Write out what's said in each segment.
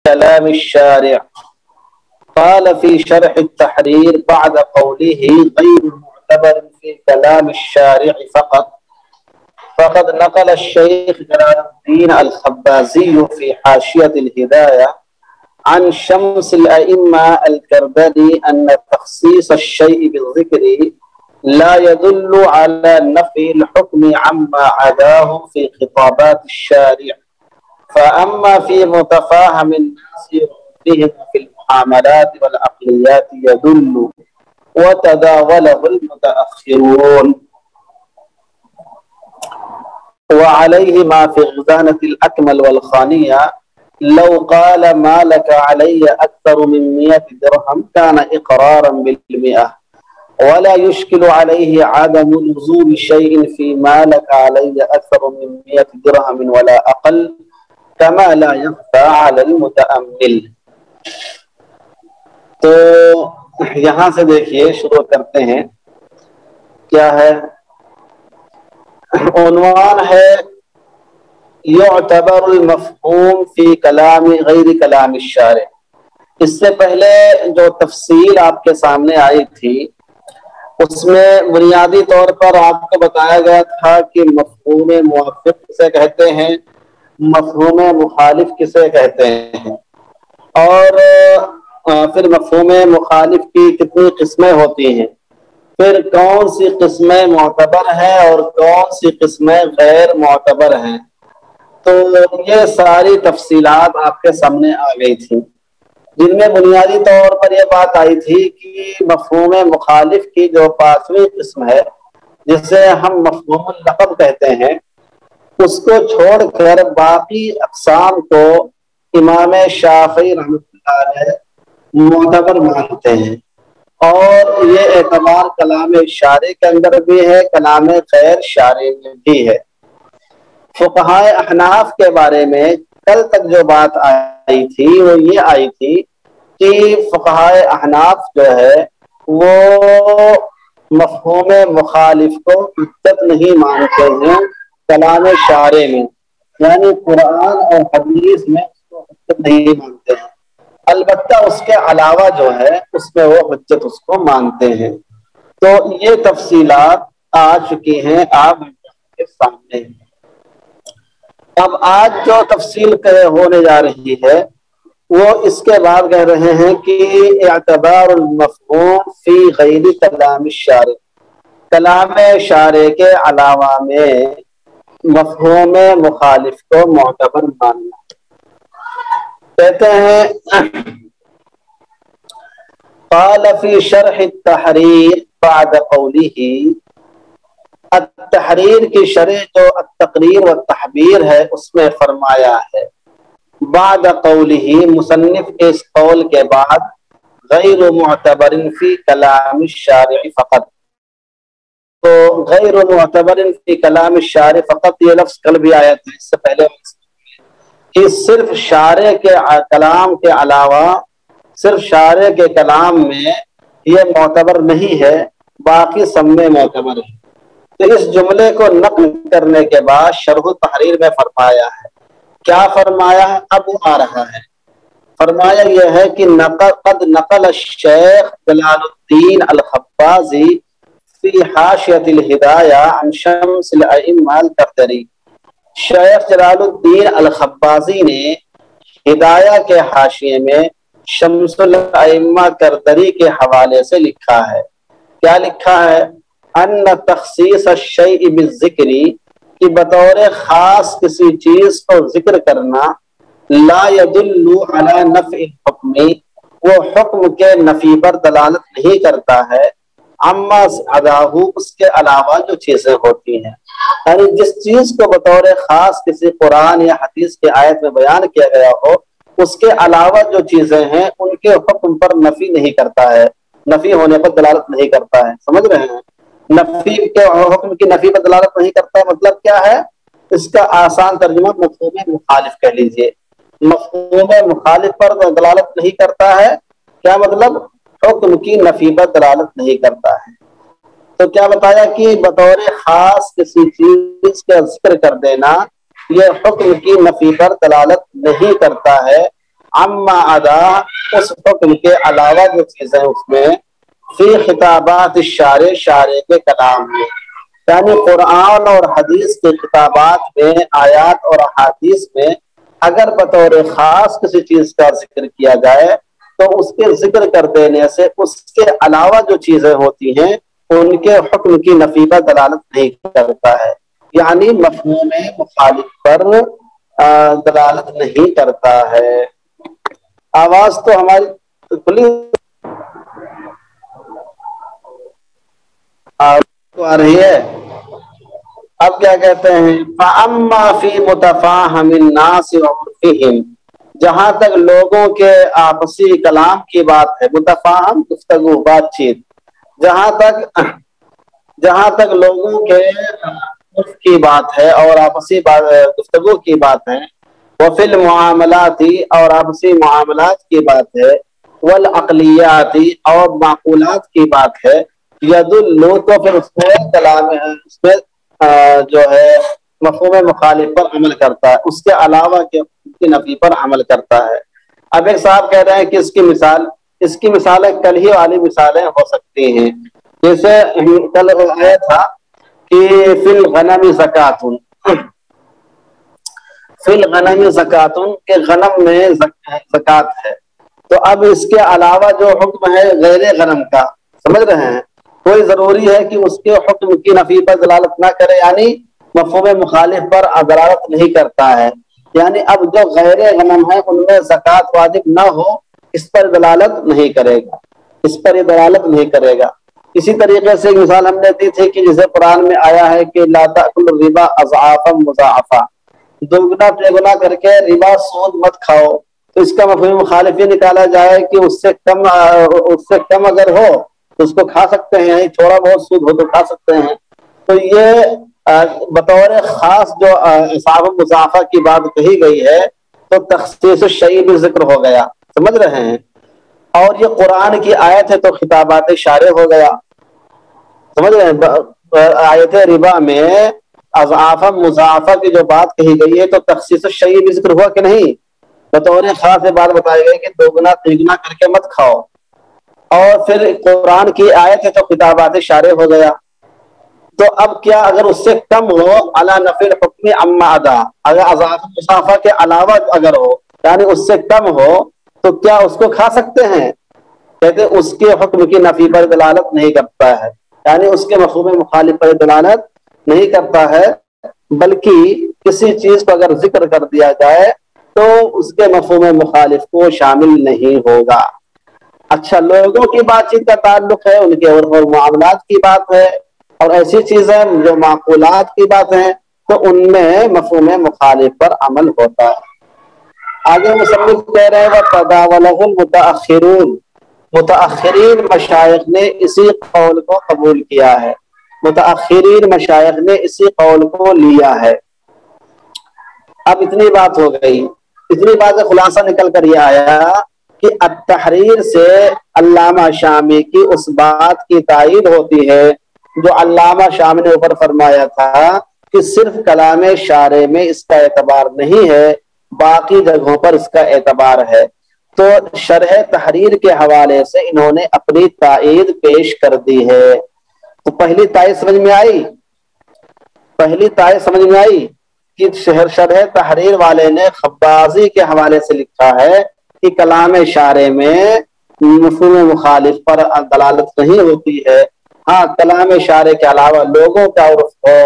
كلام الشارع. قال في شرح التحرير بعد قوله غير معتبر في كلام الشارع فقد نقل الشيخ جلال الدين الخبازي في حاشية الهداية عن شمس الأئمة الكرداني أن تخصيص الشيء بالذكر لا يدل على نفي الحكم عما عداه في خطابات الشارع، فأما في متفاهم الناس بهم في المعاملات والعقليات يدل وتداوله المتأخرون. وعليه ما في غزانة الأكمل والخانية لو قال ما لك علي أكثر من 100 درهم كان إقرارا بال100، ولا يشكل عليه عدم لزوم شيء في ما لك علي أكثر من 100 درهم ولا أقل كما لا يخفى على المتأمل. تو یہاں سے دیکھیے شروع کرتے ہیں. کیا ہے عنوان؟ ہے یعتبر المفہوم فی کلام غیر کلام الشارع. اس سے پہلے جو تفصیل آپ کے سامنے آئی تھی اس میں بنیادی طور پر آپ کو بتایا گیا تھا کہ مفہوم موافق کسے کہتے ہیں، مفہوم مخالف کسے کہتے ہیں، اور پھر مفہوم مخالف کی کتنی قسمیں ہوتی ہیں، پھر کون سی قسمیں معتبر ہیں اور کون سی قسمیں غیر معتبر ہیں. تو یہ ساری تفصیلات آپ کے سامنے آ گئی تھی، جن میں بنیادی طور پر یہ بات آئی تھی کہ مفہوم مخالف کی جو 5ویں قسم ہے جسے ہم مفہوم اللقب کہتے ہیں، اس کو چھوڑ کر باقی اقسام کو امام شافعی رحمۃ اللہ علیہ معتبر مانتے ہیں، اور یہ اعتبار کلام شارع کے اندر بھی ہے، کلام غیر شارع میں بھی ہے. فقہائے احناف کے بارے میں کل تک جو بات آئی تھی وہ یہ آئی تھی کہ فقہائے احناف جو ہے وہ مفہوم مخالف کو حجت نہیں مانتے ہیں کلام شارع میں، یعنی قرآن اور حدیث میں اس کو حجت نہیں مانتے ہیں، البتہ اس کے علاوہ جو ہے اس میں وہ حجت اس کو مانتے ہیں. تو یہ تفصیلات آ چکی ہیں آپ کے سامنے. اب آج جو تفصیل ہونے جا رہی ہے وہ اس کے بعد کہہ رہے ہیں کہ اعتبار المفہوم فی غیر کلام الشارع، کلام شارع کے علاوہ میں مفہوم مخالف کو معتبر ماننا. کہتے ہیں قال فی شرح التحریر بعد قوله، التحریر کی شرح جو التقریر والتحبیر ہے اس میں فرمایا ہے بعد قوله، مصنف کے اس قول کے بعد غیر معتبر فی کلام الشارع فقط. تو غیر معتبر فی کلام الشارع فقط یہ لفظ کل بھی آیا تھا، اس سے پہلے کہ صرف شارع کے کلام کے علاوہ صرف شارع کے کلام میں یہ معتبر نہیں ہے، باقی سب میں معتبر ہے. تو اس جملے کو نقل کرنے کے بعد شرح التحریر میں فرمایا ہے. کیا فرمایا ہے؟ اب آ رہا ہے. فرمایا یہ ہے کہ قد نقل الشیخ جلال الدین الخبازی فی حاشیۃ الہدایہ عن شمس الائمہ الکردری. شیخ جلال الدین الخبازی نے ہدایہ کے حاشیے میں شمس الائمہ کردری کے حوالے سے لکھا ہے. کیا لکھا ہے؟ ان تخصیص الشیء بالذکر، کہ بطور خاص کسی چیز کو ذکر کرنا لا يدل علی نفع الحکم، وہ حکم کے نفی پر دلالت نہیں کرتا ہے، اما عداہ، اس کے علاوہ جو چیزیں ہوتی ہیں. یعنی جس چیز کو بطور خاص کسی قرآن یا حدیث کی آیت میں بیان کیا گیا ہو اس کے علاوہ جو چیزیں ہیں ان کے حکم پر نفی نہیں کرتا ہے، نفی ہونے پر دلالت نہیں کرتا ہے. سمجھ رہے ہیں؟ نفی کے حکم کی نفی پر دلالت نہیں کرتا ہے مطلب کیا ہے؟ اس کا آسان ترجمہ مفہوم مخالف کہہ لیجئے. مفہوم مخالف پر دلالت نہیں کرتا ہے، کیا مطلب؟ حکم کی نفی پر دلالت نہیں کرتا ہے. تو کیا بتایا کہ بطور خاص کسی چیز کا ذکر کر دینا یہ حکم کی نفی پر دلالت نہیں کرتا ہے، اما ادا اس حکم کے علاوہ جو چیزیں اس میں فی خطابات الشارع شارع کے کلام میں، یعنی قرآن اور حدیث کے خطابات میں، آیات اور احادیث میں اگر بطور خاص کسی چیز کا ذکر کیا جائے تو اس کے ذکر کر دینے سے اس کے علاوہ جو چیزیں ہوتی ہیں ان کے حکم کی نفی پر دلالت نہیں کرتا ہے، یعنی مفہوم مخالف پر دلالت نہیں کرتا ہے۔ آواز تو ہماری کھلی آ رہی ہے؟ اب کیا کہتے ہیں، فَأَمَّا فِي مُتَفَاهِمِ النَّاسِ وَعُرْفِهِمْ، جہاں تک لوگوں کے آپسی کلام کی بات ہے، متفاہم گفتگو بات چیت، جہاں تک لوگوں کے عرف کی بات ہے اور آپسی گفتگو کی بات ہے، وفی المعاملاتی اور آپسی معاملات کی بات ہے، والعقلیاتی اور معقولات کی بات ہے، یدلو تو پھر اس میں کلام اس میں جو ہے مفہوم مخالف پر عمل کرتا ہے، اس کے علاوہ کی نفی پر عمل کرتا ہے۔ اب ایک صاحب کہہ رہے ہیں کہ اس کی مثالیں کل ہی والی مثالیں ہو سکتی ہیں، جیسے کل آیا تھا کہ فی الغنم زکاتن، فی الغنم زکاتن کہ غنم میں زکات ہے، تو اب اس کے علاوہ جو حکم ہے غیر غنم کا، سمجھ رہے ہیں، کوئی ضروری ہے کہ اس کے حکم کی نفی پر دلالت نہ کرے، یعنی مفہوم مخالف پر دلالت نہیں کرتا ہے، یعنی اب جو غیر غنم ہے ان میں زکات واجب نہ ہو اس پر دلالت نہیں کرے گا، اس پر یہ دلالت نہیں کرے گا۔ اسی طریقے سے ایک مثال ہم نے دی تھی کہ جسے قرآن میں آیا ہے کہ لا تأکلوا الربا اضعافا مضاعفا، دوگنا تیگنا کر کے ربا سود مت کھاؤ، تو اس کا مفہوم مخالف یہ نکالا جائے کہ اس سے کم اگر ہو تو اس کو کھا سکتے ہیں، یعنی تھوڑا بہت سود ہو تو کھا سکتے ہیں۔ تو یہ بطور خاص جو اضعاف مضاعفہ کی بات کہی گئی ہے تو تخصیص الشیء بھی ذکر ہو گیا، سمجھ رہے ہیں، اور یہ قرآن کی آیت ہے تو خطابات شارع ہو گیا، سمجھ رہے ہیں، آیت ربا میں اضعاف مضاعفہ کی جو بات کہی گئی ہے تو تخصیص الشیء بھی ذکر ہوا کہ نہیں، بطور خاص بات بتائی گئی کہ دوگنا تیگنا کر کے مت کھاؤ، اور پھر قرآن کی آیت ہے تو خطابات شارع ہو گیا۔ تو اب کیا اگر اس سے کم ہو علی نفی الحکم اما ادا، اگر اضعاف مضاعفہ کے علاوہ اگر ہو یعنی اس سے کم ہو تو کیا اس کو کھا سکتے ہیں؟ کہتے ہیں اس کے حکم کی نفی پر دلالت نہیں کرتا ہے، یعنی اس کے مفہوم مخالف پر دلالت نہیں کرتا ہے، بلکہ کسی چیز کو اگر ذکر کر دیا جائے تو اس کے مفہوم مخالف کو شامل نہیں ہوگا۔ اچھا، لوگوں کی بات چیت کا تعلق ہے، ان کے اور معاملات کی بات ہے، اور ایسی چیزیں جو معقولات کی بات ہیں تو ان میں مفہوم مخالف پر عمل ہوتا ہے۔ آگے مصنف کہہ رہے ہیں وَتَدَاوَلَهُ الْمُتَأَخِّرُونَ، متأخرین مشائخ نے اسی قول کو قبول کیا ہے، متأخرین مشائخ نے اسی قول کو لیا ہے۔ اب اتنی بات ہو گئی، اتنی بات کا خلاصہ نکل کر یہ آیا کہ التحریر سے علامہ شامی کی اس بات کی تائید ہوتی ہے جو علامہ شامی نے اوپر فرمایا تھا کہ صرف کلام شارع میں اس کا اعتبار نہیں ہے، باقی جگہوں پر اس کا اعتبار ہے۔ تو شرح تحریر کے حوالے سے انہوں نے اپنی تائید پیش کر دی ہے۔ تو پہلی تائید سمجھ میں آئی، پہلی تائید سمجھ میں آئی کہ شرح تحریر والے نے خبازی کے حوالے سے لکھا ہے کہ کلام شارع میں مفہوم مخالف پر دلالت نہیں ہوتی ہے، ہاں کلام شارع کے علاوہ لوگوں کا عرف ہو،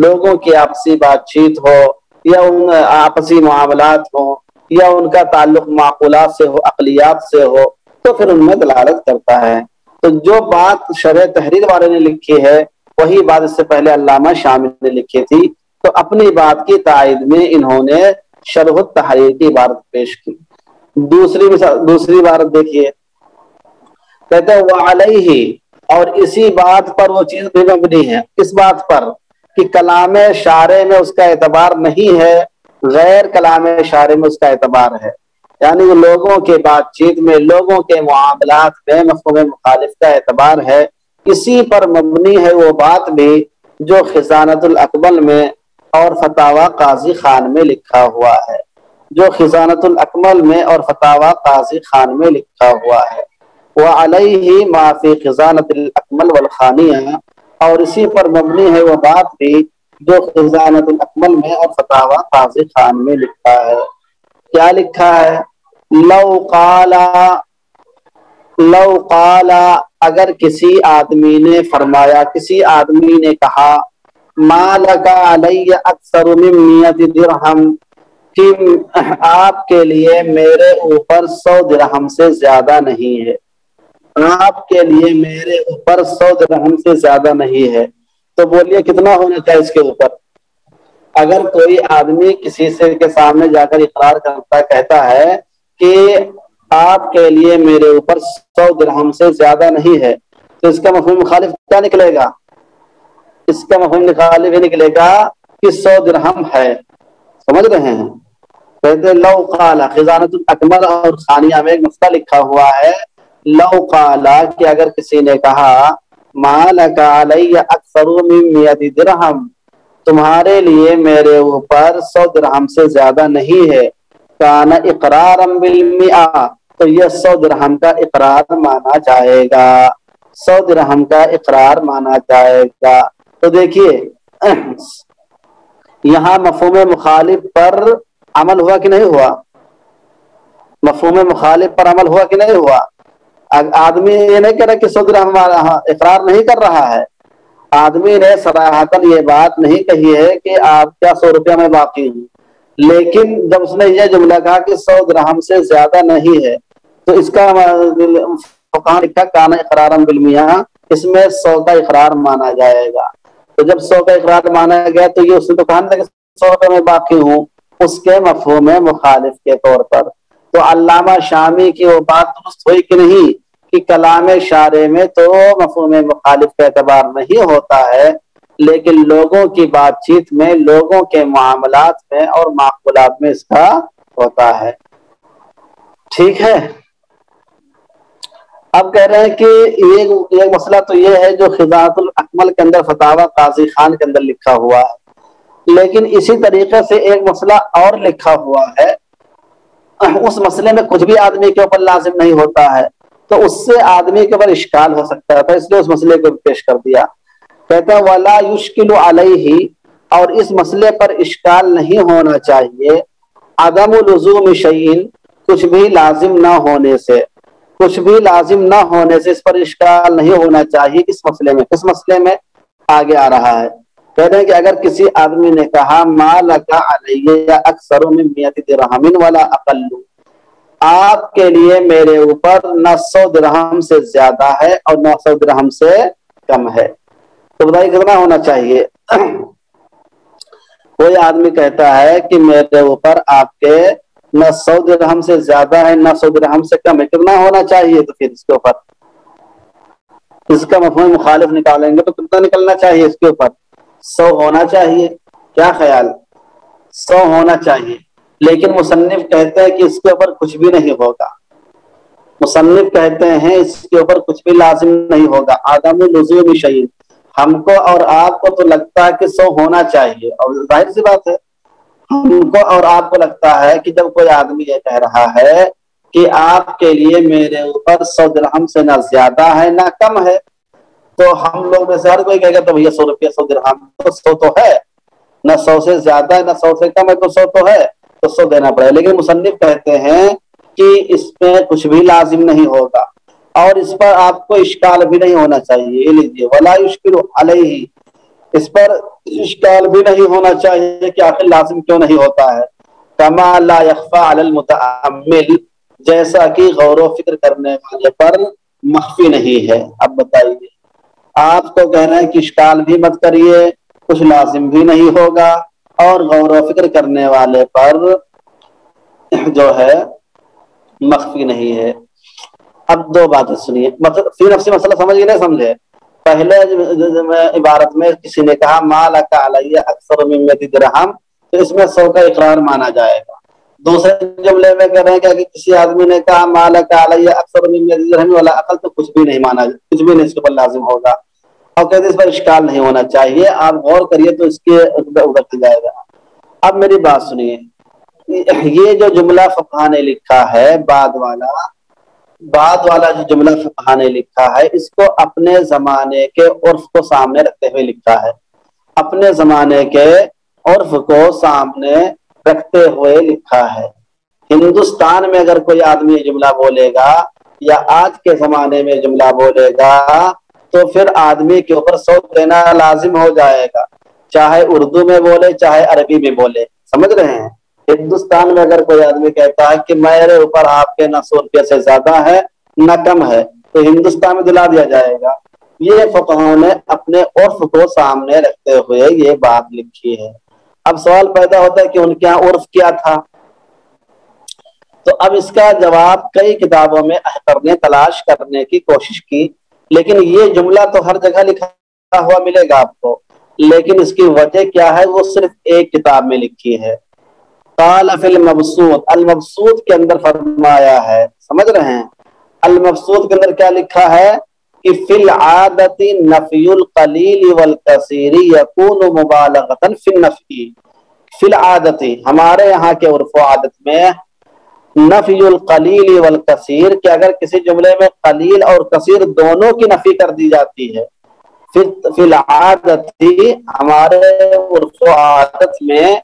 لوگوں کی آپسی بات چیت ہو، یا ان آپسی معاملات ہو، یا ان کا تعلق معقولات سے ہو، عقلیات سے ہو، تو پھر ان میں دلالت کرتا ہے۔ تو جو بات شرح تحریر والے نے لکھی ہے وہی بات اس سے پہلے علامہ شامی نے لکھی تھی، تو اپنی بات کی تائید میں انہوں نے شرح التحریر کی عبارت پیش کی۔ دوسری عبارت دیکھیے، کہتے ہیں وَعَلَيْهِ، اور اسی بات پر وہ چیز بھی مبنی ہے، اس بات پر کہ کلام شارع میں اس کا اعتبار نہیں ہے، غیر کلام شارع میں اس کا اعتبار ہے، یعنی لوگوں کے بات چیت میں، لوگوں کے معاملات میں مفہوم مخالف کا اعتبار ہے، اسی پر مبنی ہے وہ بات بھی جو خزانۃ الاقبال میں اور فتاوی قاضی خان میں لکھا ہوا ہے۔ جو خزانۃ الاکمل میں اور فتاوی قاضی خان میں لکھا ہوا ہے۔ وعلیہ ما فی خزانۃ الاکمل والخانیہ، اور اسی پر مبنی ہے وہ بات بھی جو خزانۃ الاکمل میں اور فتاوی قاضی خان میں لکھا ہے۔ کیا لکھا ہے؟ لو قال اگر کسی آدمی نے فرمایا، کسی آدمی نے کہا، ما لک علی اکثر من 100 درہم، کہ آپ کے لیے میرے اوپر 100 درہم سے زیادہ نہیں ہے، آپ کے لیے میرے اوپر 100 درہم سے زیادہ نہیں ہے، تو بولیے کتنا ہونا چاہیے اس کے اوپر؟ اگر کوئی آدمی کسی سے کے سامنے جا کر اقرار کرتا کہتا ہے کہ آپ کے لیے میرے اوپر 100 درہم سے زیادہ نہیں ہے، تو اس کا مفہوم مخالف کیا نکلے گا؟ اس کا مفہوم مخالف یہ نکلے گا کہ 100 درہم ہے۔ سمجھ رہے ہیں؟ کہتے لو قال، خزانۃ الاکمل اور خانیہ میں ایک مسئلہ لکھا ہوا ہے، لو قال کہ اگر کسی نے کہا، ما لک علی اکثر من 100 درہم، تمہارے لیے میرے اوپر 100 درہم سے زیادہ نہیں ہے، کان اقرارا بالمئہ، تو یہ 100 درہم کا اقرار مانا جائے گا، 100 درہم کا اقرار مانا جائے گا۔ تو دیکھیے یہاں مفہوم مخالف پر عمل ہوا کہ نہیں ہوا؟ مفہوم مخالف پر عمل ہوا کہ نہیں ہوا؟ آدمی یہ نہیں کہہ رہا کہ 100 درہم اقرار نہیں کر رہا ہے، آدمی نے صراحتاً یہ بات نہیں کہی ہے کہ آپ کیا 100 روپیہ میں باقی ہوں، لیکن جب اس نے یہ جملہ کہا کہ 100 درہم سے زیادہ نہیں ہے، تو اس کا فقہاء نے لکھا کان اقرارا بالمیہ، اس میں 100 کا اقرار مانا جائے گا۔ تو جب 100 کا اقرار مانا گیا تو یہ اس نے تو کہا کہ 100 روپے میں باقی ہوں، اس کے مفہوم مخالف کے طور پر۔ تو علامہ شامی کی وہ بات درست ہوئی کہ نہیں کہ کلام شارع میں تو مفہوم مخالف کا اعتبار نہیں ہوتا ہے، لیکن لوگوں کی بات چیت میں، لوگوں کے معاملات میں اور معقولات میں اس کا ہوتا ہے۔ ٹھیک ہے، اب کہہ رہے ہیں کہ ایک مسئلہ تو یہ ہے جو خزانۃ الاکمل کے اندر فتاوی قاضی خان کے اندر لکھا ہوا ہے، لیکن اسی طریقے سے ایک مسئلہ اور لکھا ہوا ہے، اس مسئلے میں کچھ بھی آدمی کے اوپر لازم نہیں ہوتا ہے، تو اس سے آدمی کے اوپر اشکال ہو سکتا تھا، اس لیے اس مسئلے کو پیش کر دیا۔ کہتے ہیں وَلَا يُشْكِلُ عَلَيْهِ، اور اس مسئلے پر اشکال نہیں ہونا چاہیے، عدم لزوم شیء، کچھ بھی لازم نہ ہونے سے، کچھ بھی لازم نہ ہونے سے اس پر اشکال نہیں ہونا چاہیے اس مسئلے میں۔ اس مسئلے میں آگے آ رہا ہے، کہتے ہیں کہ اگر کسی آدمی نے کہا ما لک علی اکثر من 100 درہم ولا اقل، آپ کے لیے میرے اوپر نہ 100 درہم سے زیادہ ہے اور نہ 100 درہم سے کم ہے، تو بتائیے کتنا ہونا چاہیے؟ کوئی آدمی کہتا ہے کہ میرے اوپر آپ کے نہ 100 درہم سے زیادہ ہے نہ 100 درہم سے کم ہے، کتنا ہونا چاہیے؟ تو پھر اس کے اوپر اس کا مفہوم مخالف نکالیں گے تو کتنا نکلنا چاہیے؟ اس کے اوپر 100 ہونا چاہیے۔ کیا خیال؟ 100 ہونا چاہیے، لیکن مصنف کہتے ہیں کہ اس کے اوپر کچھ بھی نہیں ہوگا، مصنف کہتے ہیں اس کے اوپر کچھ بھی لازم نہیں ہوگا، عدم لزوم شیء، ہم کو اور آپ کو تو لگتا ہے کہ 100 ہونا چاہیے، اور ظاہر سی بات ہے ہم کو اور آپ کو لگتا ہے کہ جب کوئی آدمی یہ کہہ رہا ہے کہ آپ کے لیے میرے اوپر 100 درہم سے نہ زیادہ ہے نہ کم ہے، تو ہم لوگ میں سے ہر کوئی کہے گا تو بھیا 100 روپیہ 100 درہم تو 100 تو ہے، نہ 100 سے زیادہ ہے نہ 100 سے کم ہے، تو 100 تو ہے، تو 100 دینا پڑے۔ لیکن مصنف کہتے ہیں کہ اس میں کچھ بھی لازم نہیں ہوگا اور اس پر آپ کو اشکال بھی نہیں ہونا چاہیے۔ یہ لیجیے ولا یشکل علیہ، اس پر اشکال بھی نہیں ہونا چاہیے کہ آخر لازم کیوں نہیں ہوتا ہے، کما لا یخفی علی المتأمل، جیسا کہ غور و فکر کرنے والے پر مخفی نہیں ہے۔ اب بتائیے، آپ کو کہہ رہے ہیں کہ اشکال بھی مت کریے، کچھ لازم بھی نہیں ہوگا، اور غور و فکر کرنے والے پر جو ہے مخفی نہیں ہے۔ اب دو باتیں سنیے، مطلب فی نفسی مسئلہ سمجھ گئے نہیں سمجھے؟ پہلے عبارت میں کسی نے کہا ما لک علی اکثر من 100 درہم، تو اس میں 100 کا اقرار مانا جائے گا۔ دوسرے جملے میں کہہ رہے ہیں کہ کسی آدمی نے کہا ما لک علی اکثر من 100 درہم ولا اقل، تو کچھ بھی نہیں مانا، کچھ بھی نہیں اس کے اوپر لازم ہوگا، اور کہتے اس پر اشکال نہیں ہونا چاہیے، آپ غور کریے تو اس کے ادھر سے جائے گا۔ اب میری بات سنیے، یہ جو جملہ فقہ نے لکھا ہے بعد والا جو جملہ فقہ نے لکھا ہے، اس کو اپنے زمانے کے عرف کو سامنے رکھتے ہوئے لکھا ہے، اپنے زمانے کے عرف کو سامنے رکھتے ہوئے لکھا ہے۔ ہندوستان میں اگر کوئی آدمی جملہ بولے گا یا آج کے زمانے میں جملہ بولے گا تو پھر آدمی کے اوپر سوچ دینا لازم ہو جائے گا، چاہے اردو میں بولے چاہے عربی میں بولے۔ سمجھ رہے ہیں؟ ہندوستان میں اگر کوئی آدمی کہتا ہے کہ میرے اوپر آپ کے نہ 100 روپے سے زیادہ ہے نہ کم ہے، تو ہندوستان میں دلا دیا جائے گا۔ یہ فقہوں نے اپنے عرف کو سامنے رکھتے ہوئے یہ بات لکھی ہے۔ اب سوال پیدا ہوتا ہے کہ ان کے یہاں عرف کیا تھا؟ تو اب اس کا جواب کئی کتابوں میں نے تلاش کرنے کی کوشش کی، لیکن یہ جملہ تو ہر جگہ لکھا ہوا ملے گا آپ کو، لیکن اس کی وجہ کیا ہے وہ صرف ایک کتاب میں لکھی ہے۔ قال فی المبسوط، المبسوط کے اندر فرمایا ہے، سمجھ رہے ہیں؟ المبسوط کے اندر کیا لکھا ہے کہ فی العادت نفی القلیل والکثیر یکون مبالغۃ فی النفی۔ فی العادت، ہمارے یہاں کے عرف و عادت میں نفی القلیل والکثیر کہ اگر کسی جملے میں قلیل اور کثیر دونوں کی نفی کر دی جاتی ہے، فی العادت ہمارے عرف و عادت میں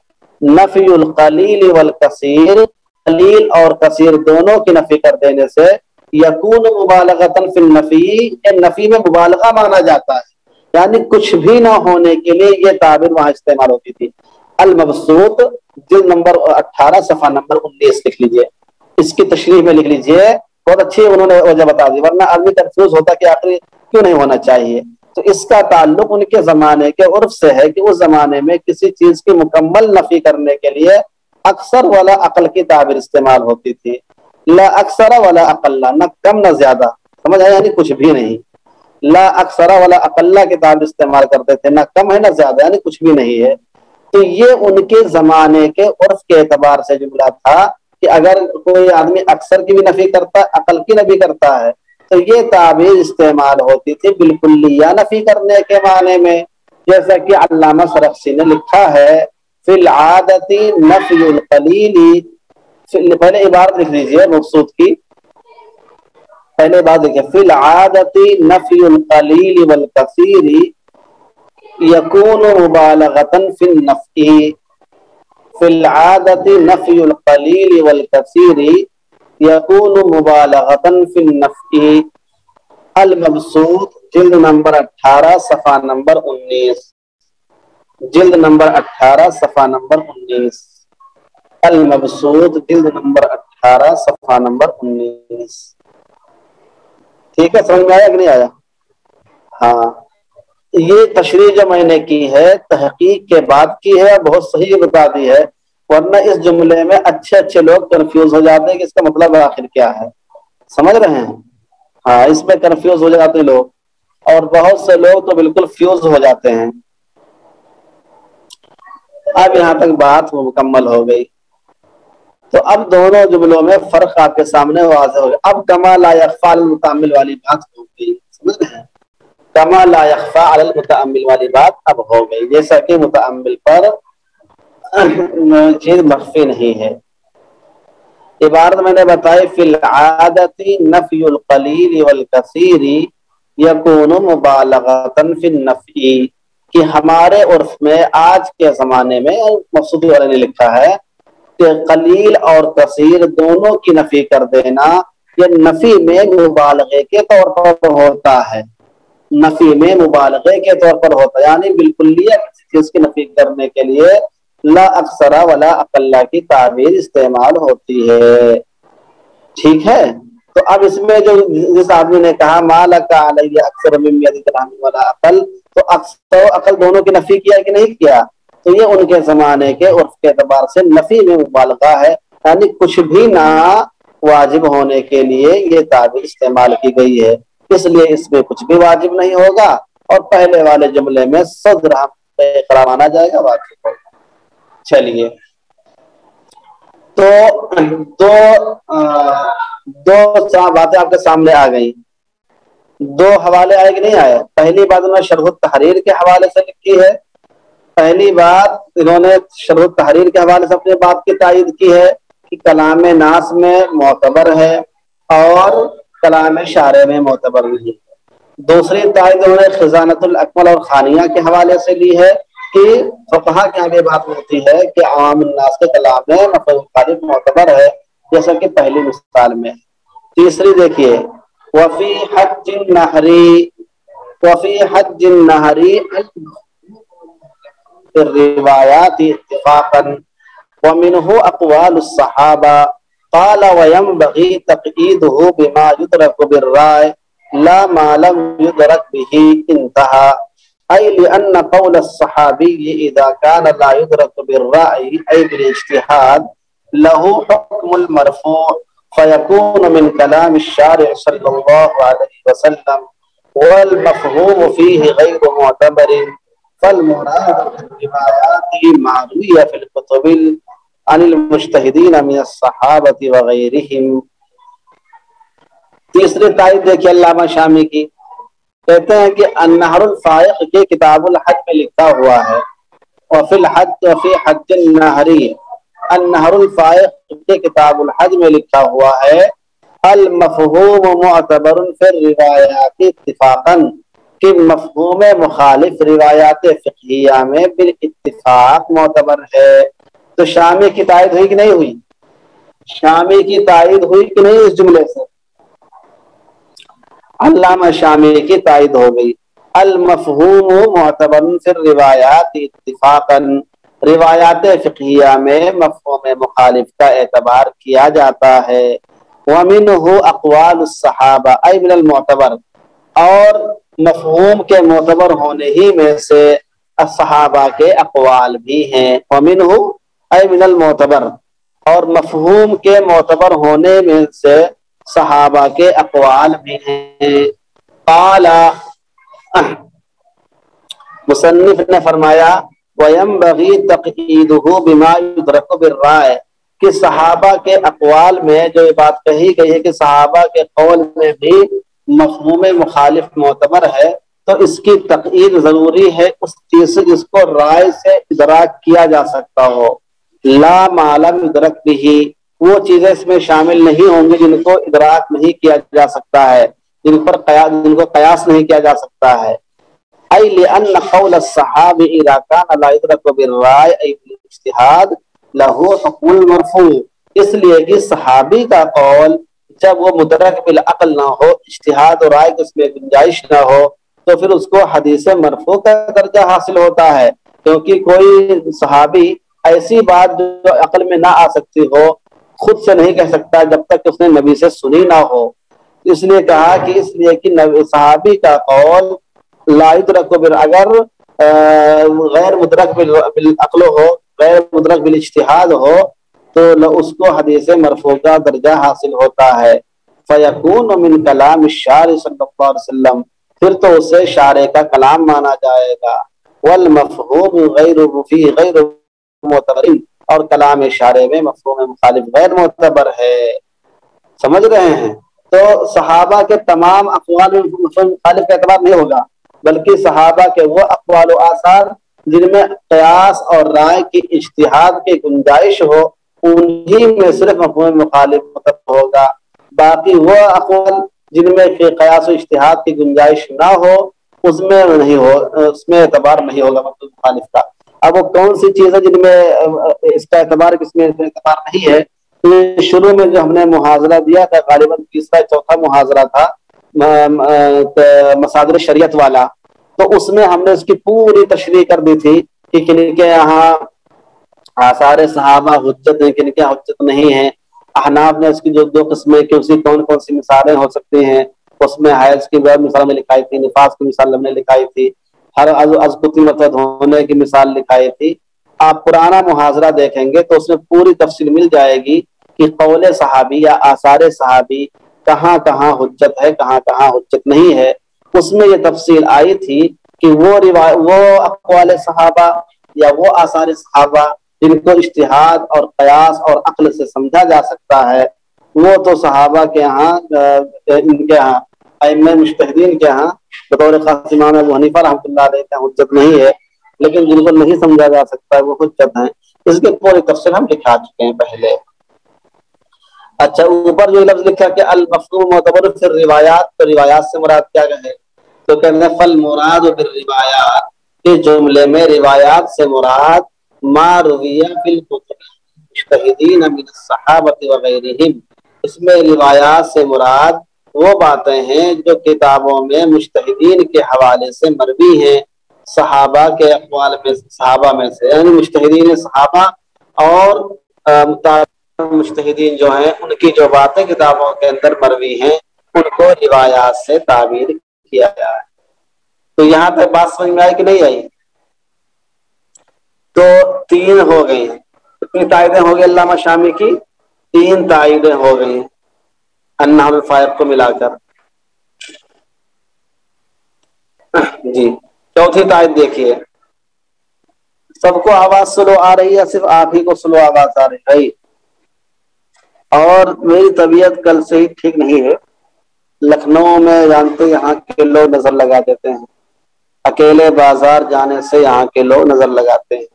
نفی القلیل والکثیر، قلیل اور کثیر دونوں کی نفی کر دینے سے یکون مبالغۃ فی النفی، نفی میں مبالغہ مانا جاتا ہے، یعنی کچھ بھی نہ ہونے کے لیے یہ تعبیر وہاں استعمال ہوتی تھی۔ المبسوط جلد نمبر 18 صفحہ نمبر 19 لکھ لیجئے، اس کی تشریح میں لکھ لیجئے، بہت اچھی انہوں نے وجہ بتا دی، ورنہ آدمی کنفیوز ہوتا کہ آخری کیوں نہیں ہونا چاہیے۔ تو اس کا تعلق ان کے زمانے کے عرف سے ہے کہ اس زمانے میں کسی چیز کی مکمل نفی کرنے کے لیے اکثر ولا اقل کی تعبیر استعمال ہوتی تھی۔ لا اکثر ولا اقل، نہ کم نہ زیادہ، سمجھ آیا؟ یعنی کچھ بھی نہیں۔ لا اکثر ولا اقل کی تعبیر استعمال کرتے تھے، نہ کم ہے نہ زیادہ، یعنی کچھ بھی نہیں ہے۔ تو یہ ان کے زمانے کے عرف کے اعتبار سے جملہ تھا کہ اگر کوئی آدمی اکثر کی بھی نفی کرتا ہے، عقل کی نفی کرتا ہے، تو یہ تعبیر استعمال ہوتی تھی بالکلیہ نفی کرنے کے معنی میں، جیسا کہ علامہ سرخسی نے لکھا ہے فی العادت نفی القلیل، پہلے عبارت لکھ لیجیے مبسوط کی، پہلے بات دیکھیں، فی العادت نفی القلیل والکثیر یکون مبالغۃ فی النفی، فی العادت نفی القلیل والکثیر یکون مبالغۃ فی النفی۔ المبسوط جلد نمبر 18 صفحہ نمبر 19، جلد نمبر 18 صفحہ نمبر 19، المبسوط جلد نمبر 18 صفحہ نمبر 19۔ ٹھیک ہے، سمجھ میں آیا کہ نہیں آیا؟ ہاں، یہ تشریح جو میں نے کی ہے تحقیق کے بعد کی ہے، بہت صحیح بتا دی ہے، ورنہ اس جملے میں اچھے لوگ کنفیوز ہو جاتے ہیں کہ اس کا مطلب آخر کیا ہے۔ سمجھ رہے ہیں؟ ہاں، اس میں کنفیوز ہو جاتے ہیں لوگ، اور بہت سے لوگ تو بالکل فیوز ہو جاتے ہیں۔ اب یہاں تک بات مکمل ہو گئی، تو اب دونوں جملوں میں فرق آپ کے سامنے واضح ہو گیا۔ اب کما لا یخفی علی المتأمل والی بات ہو گئی، سمجھ رہے ہیں؟ کما لا یخفی علی المتأمل والی بات اب ہو گئی، جیسا کہ متأمل پر چیز مخفی نہیں ہے۔ عبارت میں نے بتائی فی العادت نفی القلیل والکثیر یکون مبالغۃ فی النفی، کہ ہمارے عرف میں آج کے زمانے میں، مقصودی والے نے لکھا ہے کہ قلیل اور کثیر دونوں کی نفی کر دینا یہ نفی میں مبالغے کے طور پر ہوتا ہے، نفی میں مبالغے کے طور پر ہوتا ہے، یعنی بالکلیہ کسی چیز کی نفی کرنے کے لیے لا اکثر ولا اقل کی تعبیر استعمال ہوتی ہے۔ ٹھیک ہے، تو اب اس میں جو جس آدمی نے کہا ما لک علی اکثر من مئۃ درہم ولا اقل، تو اکثر و اقل دونوں کی نفی کیا کہ نہیں کیا؟ تو یہ ان کے زمانے کے عرف کے اعتبار سے نفی میں مبالغہ ہے، یعنی کچھ بھی نہ واجب ہونے کے لیے یہ تعبیر استعمال کی گئی ہے، اس لیے اس میں کچھ بھی واجب نہیں ہوگا، اور پہلے والے جملے میں 100 درہم اقرار مانا جائے گا، واجب ہوگا۔ چلیے، تو دو باتیں آپ کے سامنے آ گئی، دو حوالے آئے کہ نہیں آئے؟ پہلی بات میں شرح التحریر کے حوالے سے لکھی ہے، پہلی بات انہوں نے شرح التحریر کے حوالے سے اپنے بات کی تائید کی ہے کہ کلام ناس میں معتبر ہے اور کلام شارع میں معتبر نہیں ہے۔ دوسری تائید انہوں نے خزانۃ الاکمل اور خانیہ کے حوالے سے لی ہے کہ فقہا کے آگے بات ہوتی ہے کہ عوام الناس کے کلام میں مفہوم مخالف معتبر ہے، جیسا کہ پہلی مثال میں۔ تیسری دیکھیے وفی حج النہری الروایات اتفاقا ومنه اقوال الصحابہ قال وينبغي تقييده بما يدرك بالرأي لا ما لم يدرك به انتهى، أي لأن قول الصحابي إذا كان لا يدرك بالرأي أي بالاجتهاد له حكم المرفوع فيكون من كلام الشارع صلى الله عليه وسلم، والمفهوم فيه غير معتبر، فالمراد بالروايات ما روي في الكتب عن المجتهدين من الصحابة وغيرهم۔ تیسری تائید دیکھیے علامہ شامی کی، کہتے ہیں کہ النہر الفائق کے کتاب الحج میں لکھا ہوا ہے، وفی حج النہری النہر الفائق کے کتاب الحج میں لکھا ہوا ہے المفہوم معتبر فی الروایات اتفاقا، کہ مفہوم مخالف روایات فقہیہ میں بالاتفاق معتبر ہے۔ تو شامی کی تائید ہوئی کہ نہیں ہوئی؟ شامی کی تائید ہوئی کہ نہیں اس جملے سے؟ علامہ شامی کی تائید ہو گئی۔ المفہوم معتبر فی الروایات اتفاقا، روایات فقہیہ میں مفہوم مخالف کا اعتبار کیا جاتا ہے۔ ومنہ اقوال الصحابہ ای من المعتبر، اور مفہوم کے معتبر ہونے ہی میں سے صحابہ کے اقوال بھی ہیں۔ ومنہ ای من المعتبر، اور مفہوم کے معتبر ہونے میں سے صحابہ کے اقوال بھی ہیں۔ قال مصنف نے فرمایا وَيَنبَغِي تَقْيِيدُهُ بِمَا يُدْرَكُ بِالرَّائِ، کہ صحابہ کے اقوال میں جو یہ بات کہی گئی ہے کہ صحابہ کے قول میں بھی مفہوم مخالف معتبر ہے، تو اس کی تقیید ضروری ہے اس چیز سے جس کو رائے سے ادراک کیا جا سکتا ہو۔ لا ما لم يدرک به، وہ چیزیں اس میں شامل نہیں ہوں گی جن کو ادراک نہیں کیا جا سکتا ہے، جن کو قیاس نہیں کیا جا سکتا ہے۔ ای لأن قول الصحابی اذا کان لا يدرک بالرائے ای بالاجتہاد لہو حکم المرفوع، اس لیے کہ صحابی کا قول جب وہ مدرک بالعقل نہ ہو، اجتہاد اور رائے کی اس میں گنجائش نہ ہو، تو پھر اس کو حدیث مرفوع کا درجہ حاصل ہوتا ہے، کیونکہ کوئی صحابی ایسی بات جو عقل میں نہ آ سکتی ہو خود سے نہیں کہہ سکتا جب تک اس نے نبی سے سنی نہ ہو۔ اس لیے کہا کہ اس لیے کہ صحابی کا قول لا یدرک اگر غیر مدرک بالعقل ہو، غیر مدرک بالاجتہاد ہو، تو اس کو حدیث مرفوع کا درجہ حاصل ہوتا ہے۔ فیکون من کلام الشارع صلی اللہ علیہ وسلم، پھر تو اسے شارع کا کلام مانا جائے گا۔ والمفہوم غیر فیہ غیر معتبر، اور کلام شارع میں مفہوم مخالف غیر معتبر ہے۔ سمجھ رہے ہیں؟ تو صحابہ کے تمام اقوال میں مفہوم مخالف کا اعتبار نہیں ہوگا، بلکہ صحابہ کے وہ اقوال و آثار جن میں قیاس اور رائے کی اجتہاد کی گنجائش ہو، انہی میں صرف مفہوم مخالف معتبر ہوگا۔ باقی وہ اقوال جن میں قیاس و اجتہاد کی گنجائش نہ ہو، اس میں اعتبار نہیں ہوگا مفہوم مخالف کا۔ اب وہ کون سی چیز ہے جن میں اس کا اعتبار، کس میں اعتبار نہیں ہے؟ شروع میں جو ہم نے محاضرہ دیا تھا، غالباً تیسرا چوتھا محاضرہ تھا مصادر شریعت والا، تو اس میں ہم نے اس کی پوری تشریح کر دی تھی کہ کن کے یہاں آثار صحابہ حجت ہیں، کن کے حجت نہیں ہیں۔ احناف نے اس کی جو دو قسمیں کہ اس کی کون کون سی مثالیں ہو سکتی ہیں، اس میں حیض کی مثال میں لکھائی تھی، نفاس کی مثال ہم نے لکھائی تھی، ہر از قطی مطلب ہونے کی مثال لکھائی تھی۔ آپ پرانا محاضرہ دیکھیں گے تو اس میں پوری تفصیل مل جائے گی کہ قول صحابی یا آثار صحابی کہاں کہاں حجت ہے، کہاں کہاں حجت نہیں ہے۔ اس میں یہ تفصیل آئی تھی کہ وہ اقوال صحابہ یا وہ آثار صحابہ جن کو اجتہاد اور قیاس اور عقل سے سمجھا جا سکتا ہے، وہ تو صحابہ کے ہاں ان کے ہاں ائمہ مجتہدین کے ہاں بطور خاص امام ابو حنیفہ رحمۃ اللہ علیہ کا حجت نہیں ہے، لیکن جن کو نہیں سمجھا جا سکتا وہ حجت ہیں. اس کے پوری تفصیل ہم دکھا چکے ہیں پہلے. اچھا اوپر جو لفظ لکھا کہ المفہوم معتبر پھر روایات، تو روایات سے مراد کیا ہے؟ تو کہتے ہیں فل مراد بالروایات، اس جملے میں روایات سے مراد ما رویہ بالکتب مجتہدین من الصحابۃ وغیرہم. اس میں روایات سے مراد وہ باتیں ہیں جو کتابوں میں مجتہدین کے حوالے سے مروی ہیں صحابہ کے اقوال میں، صحابہ میں سے، یعنی مجتہدین صحابہ اور مجتہدین جو ہیں ان کی جو باتیں کتابوں کے اندر مروی ہیں ان کو روایات سے تعبیر کیا گیا ہے. تو یہاں تک بات سمجھ میں آئی کہ نہیں آئی؟ تو 3 ہو گئی ہیں. کتنی تائیدیں ہو گئی علامہ شامی کی؟ 3 تائیدیں ہو گئی ہیں النحو الفائق کو ملا کر. جی چوتھی تائید دیکھیے. سب کو آواز سلو آ رہی ہے، صرف آپ ہی کو سلو آواز آ رہی ہے؟ اور میری طبیعت کل سے ہی ٹھیک نہیں ہے. لکھنؤ میں جانتے یہاں کے لوگ نظر لگا دیتے ہیں، اکیلے بازار جانے سے یہاں کے لوگ نظر لگاتے ہیں.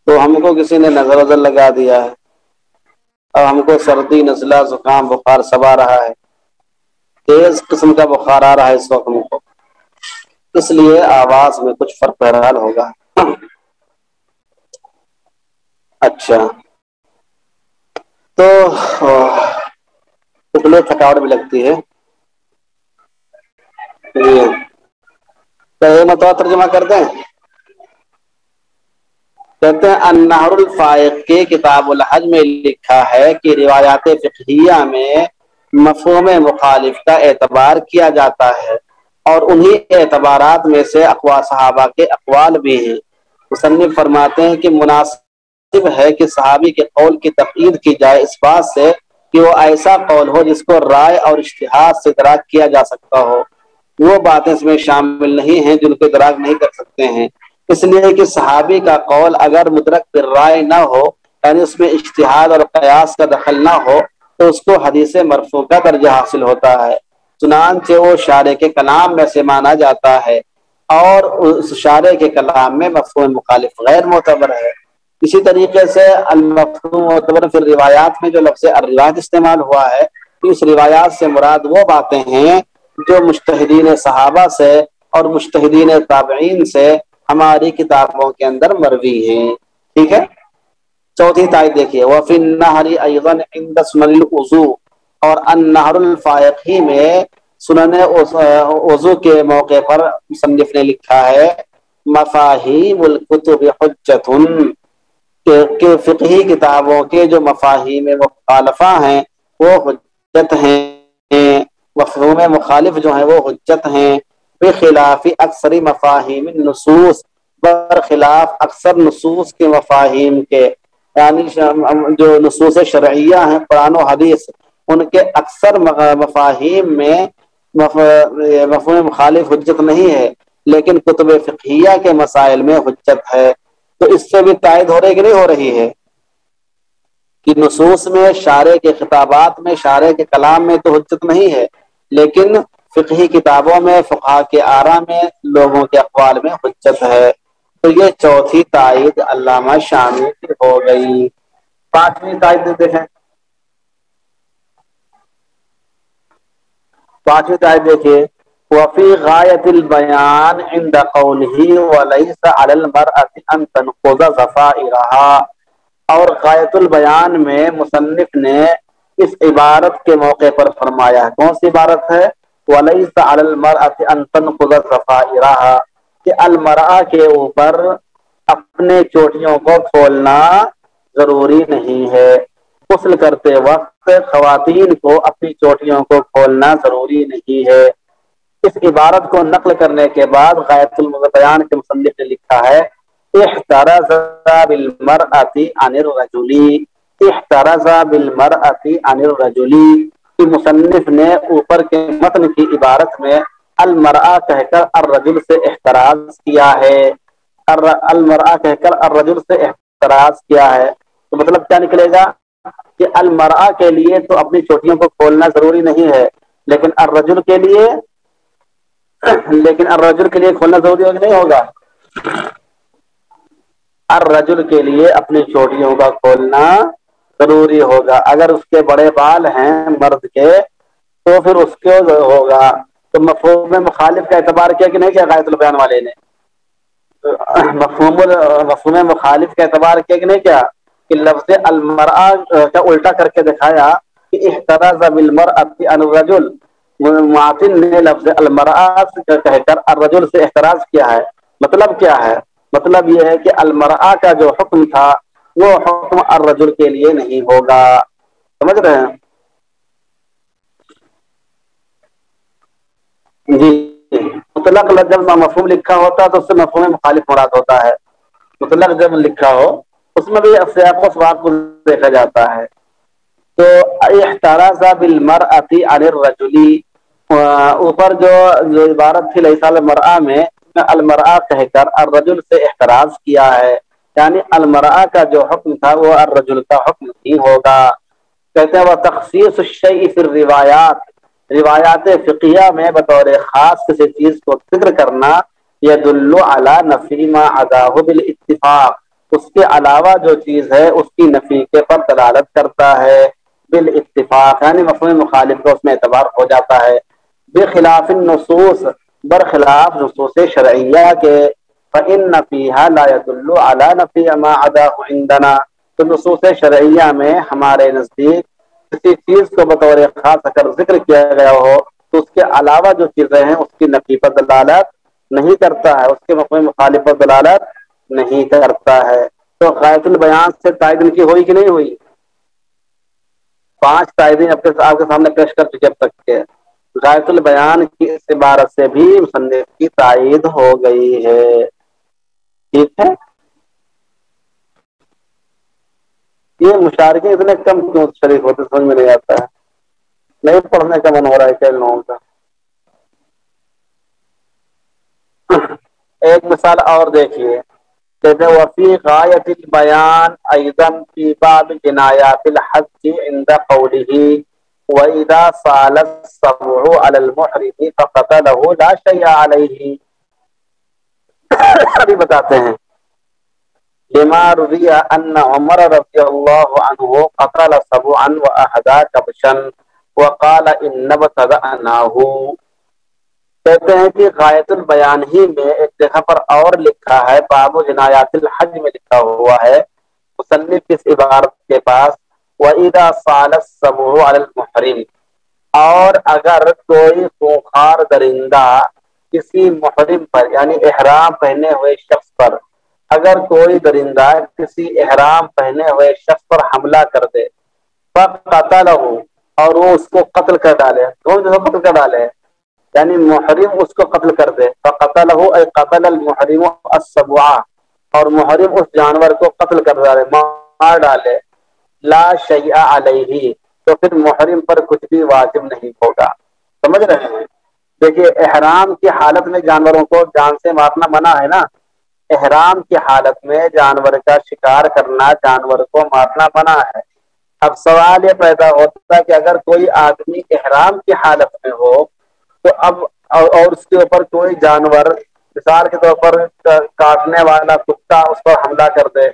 تو ہم کو کسی نے نظر وظر لگا دیا ہے اور ہم کو سردی نزلہ زکام بخار سب آ رہا ہے. تیز قسم کا بخار آ رہا ہے اس وقت ہم کو، اس لیے آواز میں کچھ فرق بہرحال ہوگا. اچھا تو اتنے تھکاوٹ بھی لگتی ہے. تو متواتر ترجمہ کر دیں. کہتے ہیں النحر الفائق کے کتاب الحج میں لکھا ہے کہ روایات فقہیہ میں مفہوم مخالف کا اعتبار کیا جاتا ہے اور انہی اعتبارات میں سے صحابہ کے اقوال بھی ہیں. مصنف فرماتے ہیں کہ مناسب ہے کہ صحابی کے قول کی تقلید کی جائے اس بات سے کہ وہ ایسا قول ہو جس کو رائے اور اجتہاد سے ادراک کیا جا سکتا ہو. وہ باتیں اس میں شامل نہیں ہیں جن کو ادراک نہیں کر سکتے ہیں، اس لیے کہ صحابی کا قول اگر مدرک بالرائے نہ ہو، یعنی اس میں اجتہاد اور قیاس کا دخل نہ ہو، تو اس کو حدیث مرفوع کا درجہ حاصل ہوتا ہے. چنانچہ وہ شارع کے کلام میں سے مانا جاتا ہے اور اس شارع کے کلام میں مفہوم مخالف غیر معتبر ہے. اسی طریقے سے المفہوم معتبر پھر روایات میں جو لفظ الروایت استعمال ہوا ہے، اس روایات سے مراد وہ باتیں ہیں جو مجتہدین صحابہ سے اور مجتہدین تابعین سے ہماری کتابوں کے اندر مروی ہیں. ٹھیک ہے. چوتھی تائید دیکھیے وفی النحر ایضا عند سنن الوضو، اور النحر الفائق ہی میں سنن وضو کے موقع پر مصنف نے لکھا ہے مفاہیم الکتب حجت، کہ فقہی کتابوں کے جو مفاہیم مخالفہ ہیں وہ حجت ہیں، مفہوم مخالف جو ہیں وہ حجت ہیں. بخلاف اکثر مفاہیم النصوص، برخلاف اکثر نصوص کے مفاہیم کے، یعنی جو نصوص شرعیہ ہیں قرآن و حدیث ان کے اکثر مفاہیم میں مفہوم مخالف حجت نہیں ہے، لیکن کتب فقہیہ کے مسائل میں حجت ہے. تو اس سے بھی تائید ہو رہی کہ نہیں ہو رہی ہے کہ نصوص میں شارع کے خطابات میں شارع کے کلام میں تو حجت نہیں ہے، لیکن فقہی کتابوں میں فقہا کے آراء میں لوگوں کے اقوال میں حجت ہے. تو یہ چوتھی تائید علامہ شامی کی ہو گئی. 5ویں تائید دیکھیں. 5ویں تائید دیکھیے وفی غایت البیان عند قوله وليس على المرأة ان تنقض ضفائرها، اور غایت البیان میں مصنف نے اس عبارت کے موقع پر فرمایا. کون سی عبارت ہے؟ وَلَيْسَ عَلَى الْمَرْأَةِ أَن تَنْقُضَ ضَفَائِرَهَا، کہ المرأة کے اوپر اپنے چوٹیوں کو کھولنا ضروری نہیں ہے. غسل کرتے وقت خواتین کو اپنی چوٹیوں کو کھولنا ضروری نہیں ہے. اس عبارت کو نقل کرنے کے بعد غایت البیان کے مصنف نے لکھا ہے احترز بالمرأة عن الرجل، احترز بالمرأة عن الرجل، کہ مصنف نے اوپر کے متن کی عبارت میں المرأة کہہ کر الرجل سے احتراز کیا ہے. المرأة کہہ کر الرجل سے احتراز کیا ہے. تو مطلب کیا نکلے گا کہ المرأة کے لیے تو اپنی چوٹیوں کو کھولنا ضروری نہیں ہے، لیکن الرجل کے لیے کھولنا ضروری نہیں ہوگا. الرجل کے لیے اپنی چوٹیوں کا کھولنا ضروری ہوگا. اگر اس کے بڑے بال ہیں مرد کے تو پھر اس کو ہوگا. تو مفہوم مخالف کا اعتبار کیا کہ نہیں کیا غایت البیان والے نے؟ مفہوم مخالف کا اعتبار کیا کہ نہیں کیا کہ لفظ المرأہ کا الٹا کر کے دکھایا کہ احتراز بالمرأة عن الرجل. معتن نے لفظ المرأہ کہہ کر الرجل سے احتراز کیا ہے. مطلب کیا ہے؟ مطلب یہ ہے کہ المرأہ کا جو حکم تھا وہ حکم الرجل کے لیے نہیں ہوگا. سمجھ رہے ہیں؟ جی. مطلق جب مفہوم لکھا ہوتا ہے تو اس سے مفہوم مخالف مراد ہوتا ہے. مطلق جب لکھا ہو اس میں بھی سیاق و سباق کو دیکھا جاتا ہے. تو احتراز بالمرأة عن الرجل، اوپر جو عبارت تھی لیس المرأة میں المرأة کہہ کر الرجل سے احتراز کیا ہے. یعنی المرأة کا جو حکم تھا وہ الرجل کا حکم نہیں ہوگا. کہتے ہیں وہ تخصیص الشیء فی الروایات، روایات فقہیہ میں بطور خاص کسی چیز کو ذکر کرنا یدل علی نفی ما عداہ بالاتفاق، اس کے علاوہ جو چیز ہے اس کی نفی کے پر دلالت کرتا ہے بالاتفاق، یعنی مفہوم مخالف کا اس میں اعتبار ہو جاتا ہے. بخلاف النصوص، برخلاف نصوص شرعیہ کے فإن فيها لا يدل على نفي ما عداه عندنا، تو نصوص شرعیہ میں ہمارے نزدیک کسی چیز کو بطور خاص اگر ذکر کیا گیا ہو تو اس کے علاوہ جو چیزیں ہیں اس کی نفی پر دلالت نہیں کرتا ہے، اس کے مفہوم مخالف پر دلالت نہیں کرتا ہے. تو غایت البیان سے تائید کی ہوئی کہ نہیں ہوئی؟ 5 تائیدیں آپ کے سامنے پیش کر چکے اب تک کے. غایت البیان کی اس عبارت سے بھی مصنف کی تائید ہو گئی ہے. ٹھیک ہے. یہ مشارکے اتنے کم کیوں شریف ہوتے سمجھ میں نہیں آتا ہے. نہیں پڑھنے کا من ہو رہا ہے کئی لوگوں کا. ایک مثال اور دیکھیے، کہتے ہیں وفی غایت البیان ایضا فی باب جنایات الحج عند قوله وَإِذَا صَالَ السَّبْعُ عَلَى الْمُحْرِمِ فَقَتَلَهُ لَا شَيْءَ عَلَيْهِ. ابھی بتاتے ہیں لما روی ان عمر رضی اللہ عنہ قتل سبعا واحدا کبشا وقال ان ابتدأناه. کہتے ہیں کہ غایت البیان ہی میں ایک جگہ پر اور لکھا ہے، باب جنایات الحج میں لکھا ہوا ہے مصنف کی اس عبارت کے پاس وَإِذَا صَالَ السَّبْعُ عَلَى الْمُحْرِمِ، اور اگر کوئی خونخوار درندہ کسی محرم پر یعنی احرام پہنے ہوئے شخص پر، اگر کوئی درندہ کسی احرام پہنے ہوئے شخص پر حملہ کر دے فَقَتَلَهُ، اور وہ اس کو قتل کر ڈالے، قتل کر ڈالے یعنی محرم اس کو قتل کر دے. فَقَتَلَهُ أي قتل المحرم السبع، اور محرم اس جانور کو قتل کر ڈالے، مار ڈالے. لا شیء علیہ، تو پھر محرم پر کچھ بھی واجب نہیں ہوگا. سمجھ رہے ہیں؟ دیکھیے احرام کی حالت میں جانوروں کو جان سے مارنا منع ہے نا. احرام کی حالت میں جانور کا شکار کرنا، جانور کو مارنا منع ہے. اب سوال یہ پیدا ہوتا ہے کہ اگر کوئی آدمی احرام کی حالت میں ہو تو اب اور اس کے اوپر کوئی جانور مثال کے طور پر کاٹنے والا کتا اس پر حملہ کر دے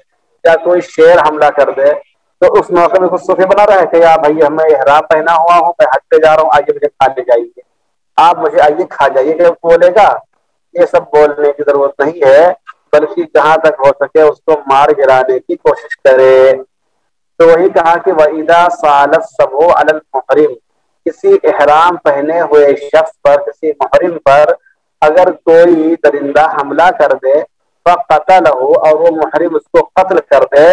یا کوئی شیر حملہ کر دے، تو اس موقع میں کچھ صوفے بنا رہے کہ یا بھائی ہمیں احرام پہنا ہوا ہوں، میں حج پہ جا رہا ہوں، آگے مجھے کھا لے جائیے، آپ مجھے آئیے کھا جائیے، کہ بولے گا؟ یہ سب بولنے کی ضرورت نہیں ہے، بلکہ جہاں تک ہو سکے اس کو مار گرانے کی کوشش کرے. تو وہی کہا کہ وَإِذَا صَالَ السَّبْعُ عَلَى الْمُحْرِمِ، کسی احرام پہنے ہوئے شخص پر، کسی محرم پر اگر کوئی درندہ حملہ کر دے فَقَتَلَهُ، اور وہ محرم اس کو قتل کر دے،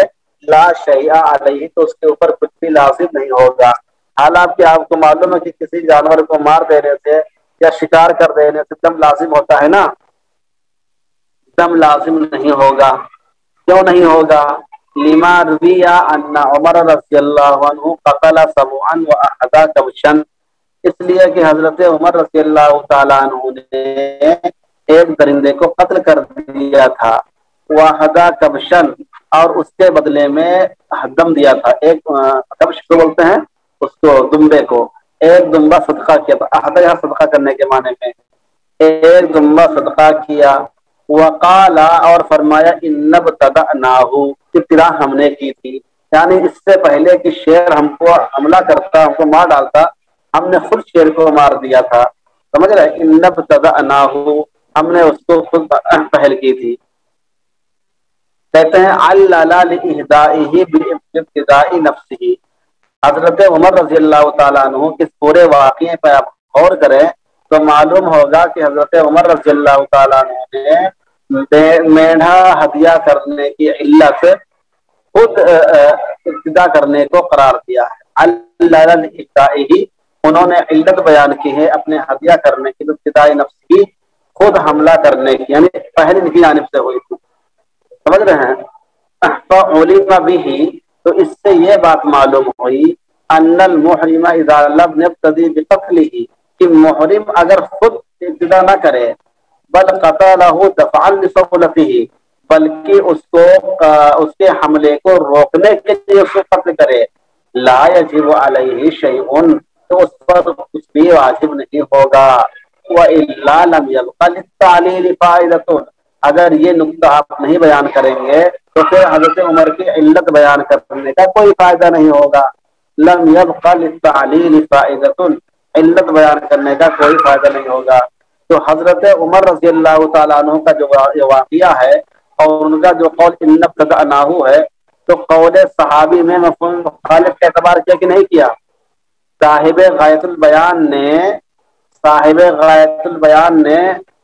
لا شیء علیہ، تو اس کے اوپر کچھ بھی لازم نہیں ہوگا. حالانکہ آپ کو معلوم ہے کہ کسی جانور کو مار دینے سے یا شکار کر دینے سے دم لازم ہوتا ہے نا. دم لازم نہیں ہوگا. کیوں نہیں ہوگا؟ لما روی ان عمر رضی اللہ عنہ قتل سبعا واحدا کبشا، اس لیے کہ حضرت عمر رضی اللہ تعالیٰ عنہ نے ایک درندے کو قتل کر دیا تھا، واحدا کبشا، اور اس کے بدلے میں دم دیا تھا. ایک کبش کو بولتے ہیں اس کو دمبے کو، ایک دمبا صدقہ کیا تھا. احدہ یہاں صدقہ کرنے کے معنی میں ایک دمبا صدقہ کیا. وقال اور فرمایا ان ابتدأناہ ابتدا ہم نے کی تھی، یعنی اس سے پہلے کہ شیر ہم کو حملہ کرتا، ہم کو مار ڈالتا، ہم نے خود شیر کو مار دیا تھا، سمجھ رہے؟ ان ابتدأناہ ہم نے اس کو خود پہل کی تھی۔ کہتے ہیں علل لإہدائہ بابتداء نفسہ، حضرت عمر رضی اللہ تعالیٰ عنہ اس پورے واقعے پہ آپ غور کریں تو معلوم ہوگا کہ حضرت عمر رضی اللہ تعالیٰ عنہ نے میڑھا ہدیہ کرنے کی علت خود ابتدا کرنے کو قرار دیا ہے۔ علل لإہدائہ، انہوں نے علت بیان کی ہے اپنے ہدیہ کرنے کی، ابتداء نفس کی، خود حملہ کرنے کی، یعنی پہل ان کی جانب سے ہوئی تھی، سمجھ رہے ہیں؟ فعلم به، تو اس سے یہ بات معلوم ہوئی ان المحرم اذا لم يبتدي بقتله، کہ محرم اگر خود ابتدا نہ کرے، بل قتله دفعا لصولته، بلکہ اس کو اس کے حملے کو روکنے کے لیے اس کو قتل کرے، لا يجب علیہ شیء، تو اس پر کچھ بھی واجب نہیں ہوگا، وإلا لم يبق للتعلیل فائدۃ، اگر یہ نقطہ آپ نہیں بیان کریں گے تو پھر حضرت عمر کی علت بیان کرنے کا کوئی فائدہ نہیں ہوگا۔ لم يبق للتعلیل فائدۃ، علت بیان کرنے کا کوئی فائدہ نہیں ہوگا۔ تو حضرت عمر رضی اللہ تعالیٰ عنہ کا جو واقعہ ہے اور ان کا جو قول ان ابتدأناہ ہے، تو قول صحابی میں مفہوم مخالف کا اعتبار کیا کہ نہیں کیا؟ صاحب غایت البیان نے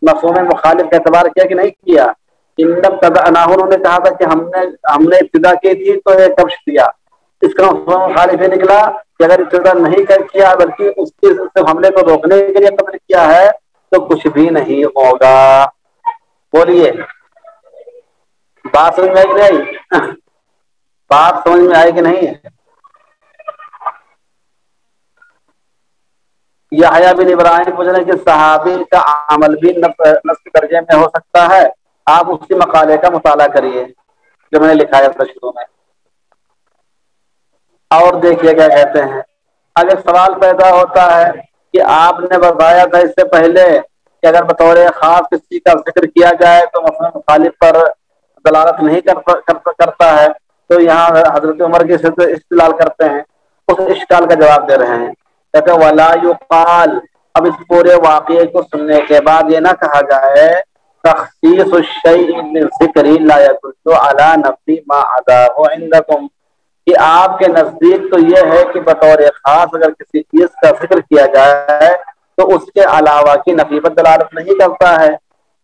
مفہوم مخالف کا اعتبار کیا کہ نہیں کیا؟ ان ابتدأناہ، انہوں نے کہا تھا کہ ہم نے ابتدا کی تھی تو یہ کبش دیا، اس کا مفہوم مخالف یہ نکلا کہ اگر ابتدا نہیں کیا بلکہ اس کے حملے کو روکنے کے لیے قتل کیا ہے تو کچھ بھی نہیں ہوگا۔ بولیے بات سمجھ میں آئی کہ نہیں؟ بات سمجھ میں آئی کہ نہیں؟ یحییٰ بن ابراہیم پوچھ رہے ہیں کہ صحابی کا عمل بھی نصف درجے میں ہو سکتا ہے؟ آپ اسی مقالے کا مطالعہ کریے جو میں نے لکھا ہے شروع میں، اور دیکھیے کیا کہتے ہیں۔ اب ایک سوال پیدا ہوتا ہے کہ آپ نے بتایا تھا اس سے پہلے کہ اگر بطور خاص کسی کا ذکر کیا جائے تو مفہوم مخالف پر دلالت نہیں کرتا ہے، تو یہاں حضرت عمر کی استدلال کرتے ہیں، اس اشکال کا جواب دے رہے ہیں۔ کہتے ہیں ولا یقال، اب اس پورے واقعے کو سننے کے بعد یہ نہ کہا جائے تخصیص الشیء بالذکر لا يدل على نفی ما عداه عندکم، کہ آپ کے نزدیک تو یہ ہے کہ بطور خاص اگر کسی چیز کا ذکر کیا جائے تو اس کے علاوہ کی نفی پر دلالت نہیں کرتا ہے۔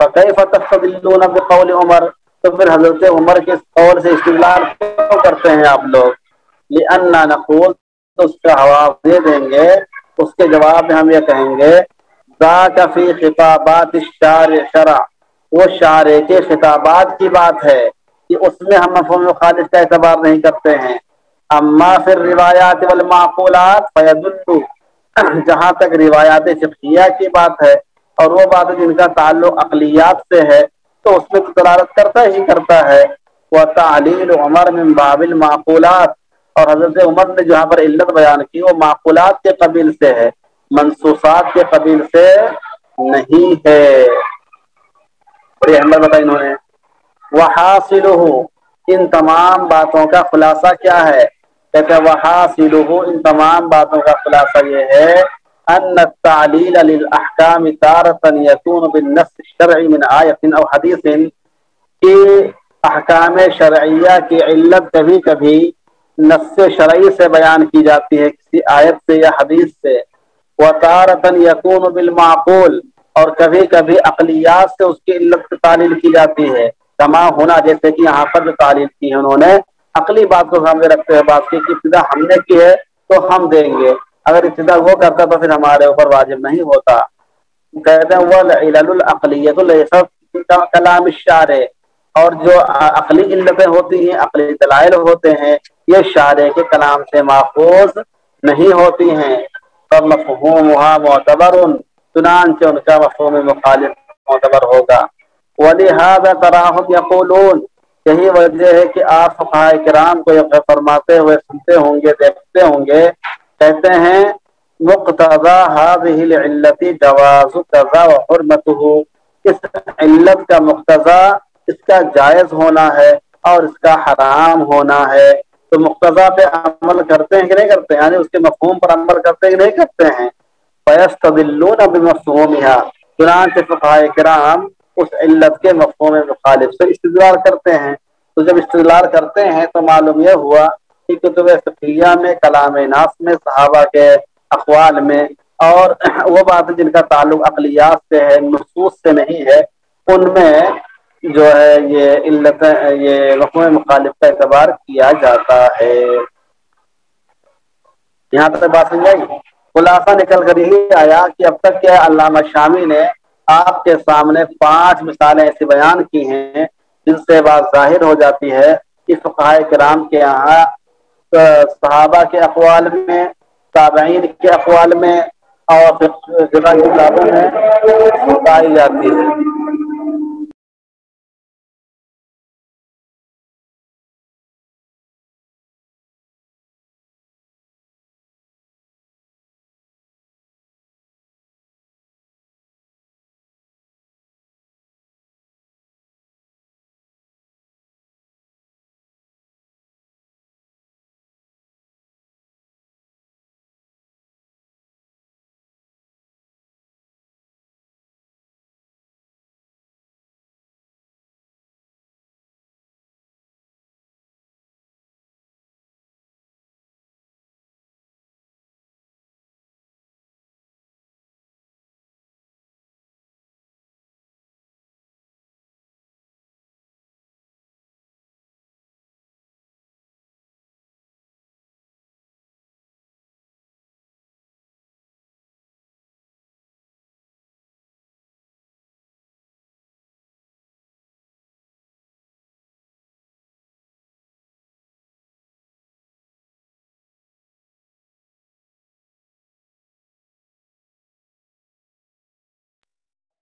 فکیف تستدلون بقول عمر، تو پھر حضرت عمر کے قول سے استدلال کیوں کرتے ہیں آپ لوگ؟ لأننا نقول، تو اس کا جواب دے دیں گے، اس کے جواب میں ہم یہ کہیں گے ذاک فی خطابات الشارع شرع، وہ شارع کے خطابات کی بات ہے کہ اس میں ہم مفہوم مخالف کا اعتبار نہیں کرتے ہیں۔ اما فی الروایات والمعقولات فیدل، جہاں تک روایات فقہیہ کی بات ہے اور وہ بات جن کا تعلق عقلیات سے ہے تو اس میں دلالت کرتا ہی کرتا ہے۔ وتعلیل عمر من باب المعقولات، اور حضرت عمر نے جہاں پر علت بیان کی وہ معقولات کے قبیل سے ہے، منصوصات کے قبیل سے نہیں ہے۔ بڑی احمد بتائی انہوں نے۔ وحاصلہ، ان تمام باتوں کا خلاصہ کیا ہے؟ کہتے ہیں وحاصلہ، ان تمام باتوں کا خلاصہ یہ ہے ان التعلیل للاحکام تارۃ یکون بالنص الشرعی من آیت او حدیث، کہ احکام شرعیہ کی علت کبھی کبھی نص شرعی سے بیان کی جاتی ہے، کسی آیت سے یا حدیث سے، وتارۃ یکون بالمعقول، اور کبھی کبھی عقلیات سے اس کی علت تعلیل کی جاتی ہے، کما ہونا، جیسے کہ یہاں پر جو تعلیل کی ہے انہوں نے عقلی بات کو سامنے رکھتے ہیں، بات کی ابتدا ہم نے کی ہے تو ہم دیں گے، اگر ابتدا وہ کرتا تو پھر ہمارے اوپر واجب نہیں ہوتا۔ کہتے ہیں والعلل العقلیۃ لیست کلام الشارع، اور جو عقلی علتیں ہوتی ہیں، عقلی دلائل ہوتے ہیں، یہ شارع کے کلام سے ماخوذ نہیں ہوتی ہیں، فمفہومها معتبر، چنانچہ ان کا مفہوم مخالف معتبر ہوگا۔ ولہذا تراہم یقولون، یہی وجہ ہے کہ آپ فقہاء کرام کو یہ فرماتے ہوئے سنتے ہوں گے، دیکھتے ہوں گے، کہتے ہیں مقتضى هذه العلة جواز كذا وحرمته، اس علت کا مقتضا اس کا جائز ہونا ہے اور اس کا حرام ہونا ہے، تو مقتضا پہ عمل کرتے ہیں کہ نہیں کرتے ہیں، یعنی اس کے مفہوم پر عمل کرتے ہیں کہ نہیں کرتے ہیں؟ فَيَسْتَدِلُّونَ بِمَفْهُومِهَا، چنانچہ فقہائے کرام اس علت کے مفہوم مخالف سے استدلال کرتے ہیں۔ تو جب استدلال کرتے ہیں تو معلوم یہ ہوا کہ کتب فقہیہ میں، کلام ناس میں، صحابہ کے اقوال میں، اور وہ باتیں جن کا تعلق عقلیات سے ہے، نصوص سے نہیں ہے، ان میں جو ہے یہ علت، یہ مفہوم مخالف کا اعتبار کیا جاتا ہے۔ یہاں تک بات سمجھ آئی؟ خلاصہ نکل کر یہی آیا کہ اب تک کیا علامہ شامی نے آپ کے سامنے 5 مثالیں ایسی بیان کی ہیں جن سے بات ظاہر ہو جاتی ہے کہ فقہائے کرام کے یہاں صحابہ کے اقوال میں، تابعین کے اقوال میں اور فقہ کتابوں میں پائی جاتی ہے۔